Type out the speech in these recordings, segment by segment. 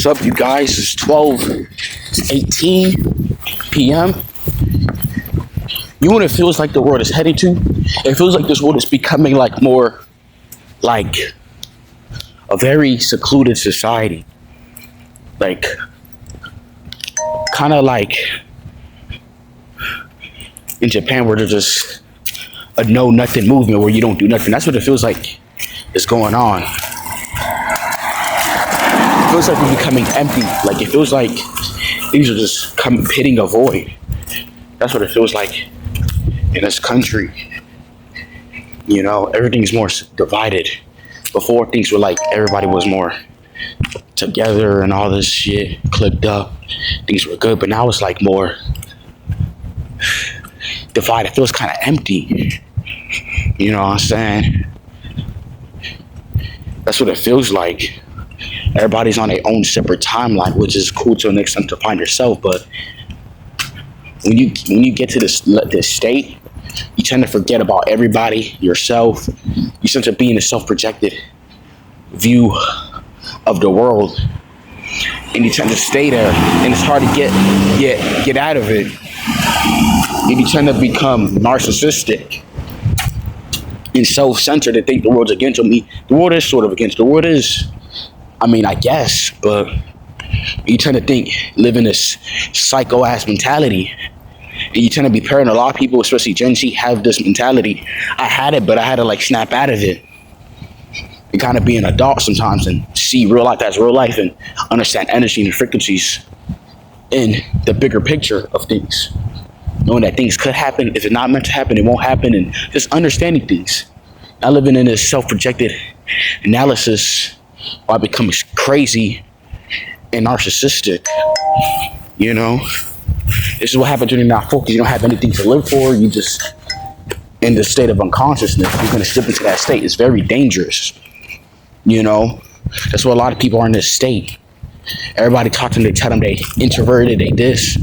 What's up, you guys? It's 12:18 p.m. You know what it feels like the world is heading to? It feels like this world is becoming like more like a very secluded society. Like, kind of like in Japan where there's just a know nothing movement where you don't do nothing. That's what it feels like is going on. It feels like we're becoming empty. Like, it feels like things are just hitting a void. That's what it feels like in this country. You know, everything's more divided. Before, things were like everybody was more together and all this shit clicked up. Things were good, but now it's like more divided. It feels kind of empty. You know what I'm saying? That's what it feels like. Everybody's on their own separate timeline, which is cool to an extent to find yourself. But when you get to this state, you tend to forget about everybody, yourself. You tend to be in a self-projected view of the world, and you tend to stay there, and it's hard to get out of it. And you tend to become narcissistic and self-centered and think the world's against me. The world is sort of against. The world is, I guess, but you tend to think, live in this psycho-ass mentality. And you tend to be paranoid. A lot of people, especially Gen Z, have this mentality. I had it, but I had to like snap out of it and kind of be an adult sometimes and see real life as real life and understand energy and frequencies in the bigger picture of things. Knowing that things could happen. If it's not meant to happen, it won't happen. And just understanding things. Not living in this self-projected analysis while becoming crazy and narcissistic. You know? This is what happens when you're not focused. You don't have anything to live for. You just in the state of unconsciousness. You're going to slip into that state. It's very dangerous. You know? That's what a lot of people are in this state. Everybody talk to them, they tell them they introverted, they this.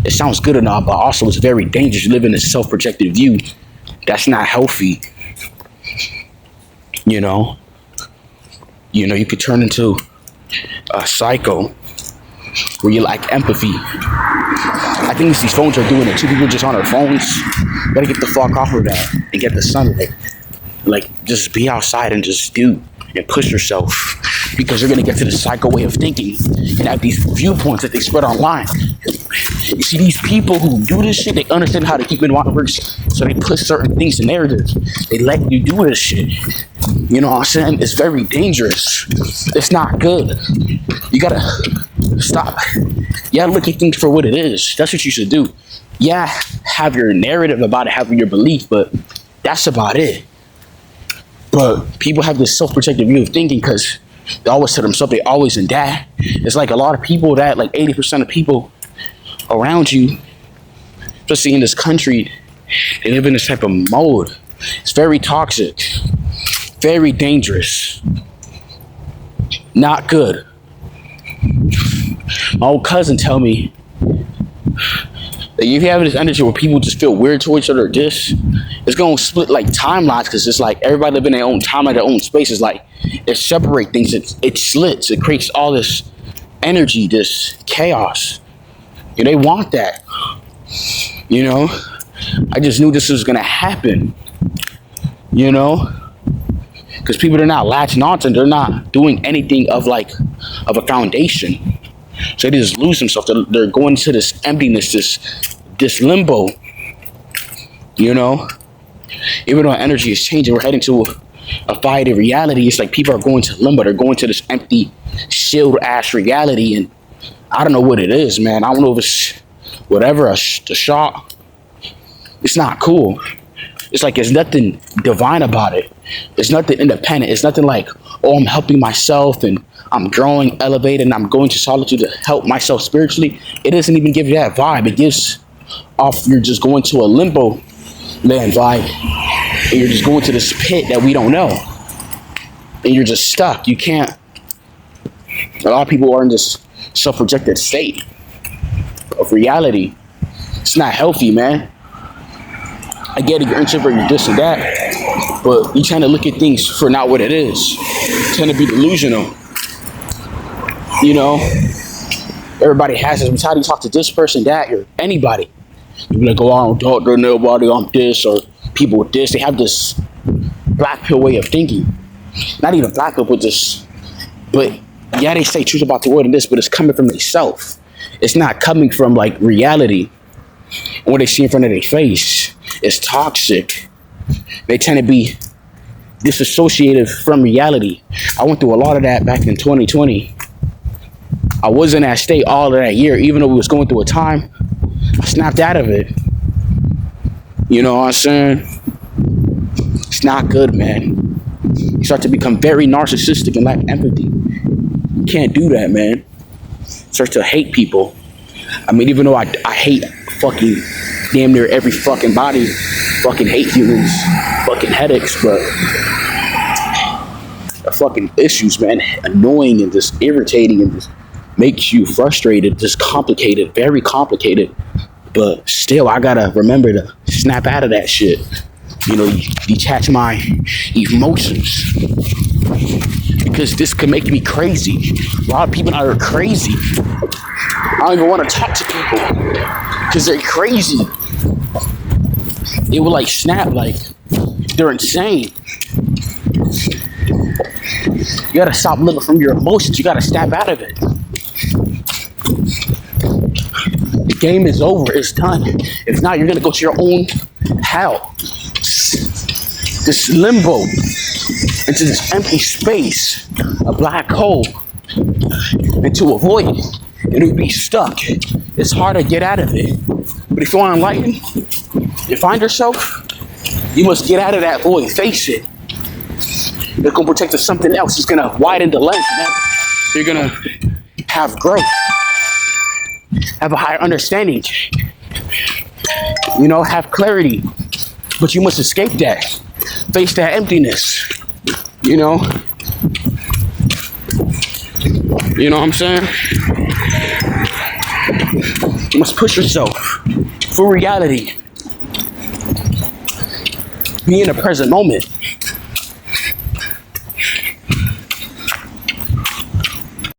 It sounds good enough, but also it's very dangerous. You live in a self-projected view. That's not healthy. You know? You could turn into a psycho where you lack empathy. I think these phones are doing it. Two people just on their phones. You gotta get the fuck off of that and get the sunlight. Like, just be outside and just do and push yourself, because you're gonna get to the psycho way of thinking and have these viewpoints that they spread online. You see, these people who do this shit, they understand how to keep it works, so they put certain things in narratives. They let you do this shit. You know what I'm saying? It's very dangerous. It's not good. You gotta stop. You gotta look at things for what it is. That's what you should do. Yeah, have your narrative about it, have your belief, but that's about it. But people have this self-protective view of thinking because they always tell themselves they always in that. It's like a lot of people that, like 80% of people around you, especially in this country, they live in this type of mode. It's very toxic, very dangerous, not good. My old cousin tell me that if you have this energy where people just feel weird towards each other, it's gonna split like timelines, because it's like everybody live in their own timeline, their own space. It's like it separates things. It slits. It creates all this energy, this chaos. And they want that. You know, I just knew this was gonna happen. You know, because people are not latching on to, they're not doing anything of a foundation. So they just lose themselves. They're going to this emptiness, this limbo. You know, even though energy is changing, we're heading to a 5D reality. It's like people are going to limbo. They're going to this empty, shield ass reality, and I don't know what it is, man. I don't know if it's whatever, the shot. It's not cool. It's like there's nothing divine about it. There's nothing independent. It's nothing like, oh, I'm helping myself and I'm growing, elevated, and I'm going to solitude to help myself spiritually. It doesn't even give you that vibe. It gives off you're just going to a limbo land vibe, and you're just going to this pit that we don't know, and you're just stuck. You can't. A lot of people are in this self-projected state of reality. It's not healthy, man. I get it, you're introvert, you're this and that, but you trying to look at things for not what it is. You tend to be delusional. You know, everybody has this mentality. Talk to this person, that, or anybody. You be like, oh, I don't talk to nobody. I'm this, or people with this. They have this black pill way of thinking. Not even black pill, but just. But yeah, they say truth about the world and this, but it's coming from themselves. It's not coming from like reality. And what they see in front of their face is toxic. They tend to be disassociated from reality. I went through a lot of that back in 2020. I was in that state all of that year, even though we was going through a time. I snapped out of it. You know what I'm saying? It's not good, man. You start to become very narcissistic and lack empathy. You can't do that, man. Start to hate people. I mean, even though I hate fucking damn near every fucking body, fucking hate humans, fucking headaches, but fucking issues, man, annoying and just irritating and just makes you frustrated, just complicated, very complicated. But still, I gotta remember to snap out of that shit. You know, detach my emotions. Because this could make me crazy. A lot of people are crazy. I don't even want to talk to people because they're crazy. They will like snap, like they're insane. You gotta stop living from your emotions. You gotta snap out of it. The game is over. It's done. If not, you're gonna go to your own hell. This limbo, into this empty space, a black hole. And to avoid it, and you'll be stuck. It's hard to get out of it. But if you want to enlighten, you find yourself, you must get out of that void, face it. It's going to protect us something else. It's going to widen the lens. You're going to have growth, have a higher understanding, you know, have clarity. But you must escape that, face that emptiness, you know. You know what I'm saying? You must push yourself for reality. Be in the present moment.